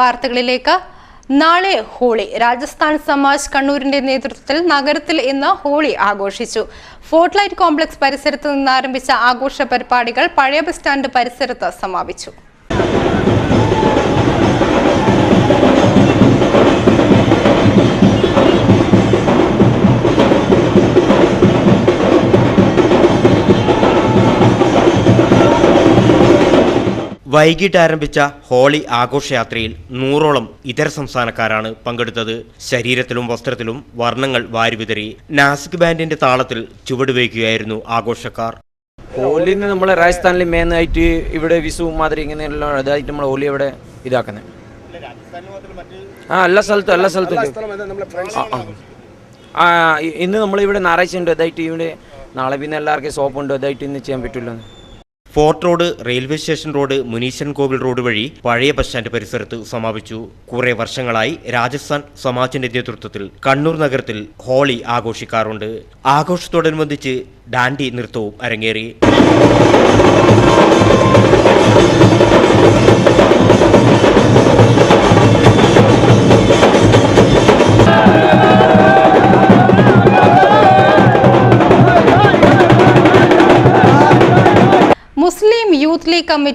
വാർത്തകളിലേക്ക്. നാളെ ഹോളി. രാജസ്ഥാൻ സമാജ് കണ്ണൂരിന്റെ നേതൃത്വത്തിൽ നഗരത്തിൽ ഇന്ന് ഹോളി ആഘോഷിച്ചു. ഫോർട്ട് ലൈറ്റ് കോംപ്ലക്സ് പരിസരത്ത് നിന്ന് ആരംഭിച്ച ആഘോഷ പരിപാടികൾ പഴയ ബസ് സ്റ്റാൻഡ് പരിസരത്ത് സമാപിച്ചു. വൈകിട്ട് ആരംഭിച്ച ഹോളി ആഘോഷയാത്രയിൽ 100ഓളം ഇതര സംസ്ഥാനക്കാരാണ് പങ്കെടുത്തത്. ശരീരത്തിലും വസ്ത്രത്തിലും വർണ്ണങ്ങൾ വാരിവിതറി നാസിക് ബാൻഡിന്റെ താളത്തിൽ ചുവടുവയ്ക്കുകയായിരുന്നു ആഘോഷക്കാർ. ഹോലി നമ്മളെ രാജസ്ഥാനിൽ മെയിൻ ആയിട്ട് ഇവിടെ വിഷു മാതിരി ഇങ്ങനെയുള്ള ഇതായിട്ട് നമ്മൾ ഹോലി ഇവിടെ ഇതാക്കുന്നത്. എല്ലാ സ്ഥലത്തും ഇന്ന് നമ്മളിവിടെ ഞായറാഴ്ച ഉണ്ട്, ഇതായിട്ട് ഇവിടെ നാളെ പിന്നെ എല്ലാവർക്കും ഷോപ്പുണ്ട്, ഇതായിട്ട് ഇന്ന് ചെയ്യാൻ പറ്റില്ല. Fort road, railway station road, Muneeshan Kovil road വഴി പഴയ ബസ് സ്റ്റാൻഡ് പരിസരത്ത് സമാപിച്ചു. കുറെ വർഷങ്ങളായി രാജസ്ഥാൻ സമാജിന്റെ നേതൃത്വത്തിൽ കണ്ണൂർ നഗരത്തിൽ ഹോളി ആഘോഷിക്കാറുണ്ട്. ആഘോഷത്തോടനുബന്ധിച്ച് ഡാൻഡി നൃത്തവും അരങ്ങേറി. മുസ്ലിം യൂത്ത് ലീഗ് കമ്മിറ്റി